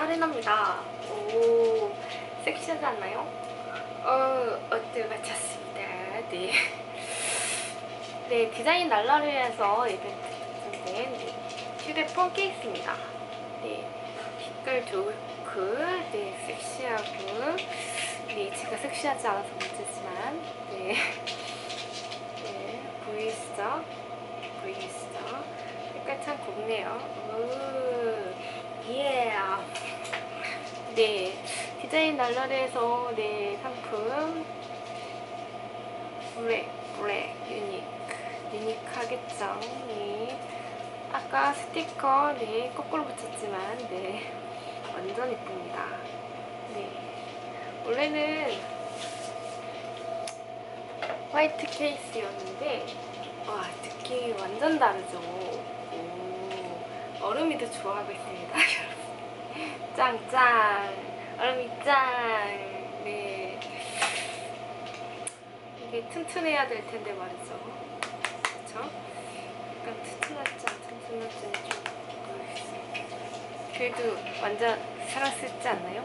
할인합니다. 오, 섹시하지 않나요? 옷들 마쳤습니다. 네. 네, 디자인 날라리에서 이벤트 된 휴대폰 케이스입니다. 네, 빛깔 좋고, 네, 섹시하고, 네, 제가 섹시하지 않아서 문제지만, 네. 네, 보이시죠? 보이시죠? 색깔 참 곱네요. 오, 예. 네, 디자인 날라리에서 네, 상품 블랙 유니크하겠죠. 네. 아까 스티커 네 거꾸로 붙였지만 네 완전 이쁩니다. 네, 원래는 화이트 케이스였는데 와, 느낌이 완전 다르죠. 오, 얼음이 더 좋아하고 있습니다. 여러분, 짱짱 얼음이 짱. 네, 이게 튼튼해야 될 텐데 말이죠. 그쵸? 약간 튼튼할지 안 튼튼할지는 좀 모르겠어요. 그래도 완전 사랑스럽지 않나요?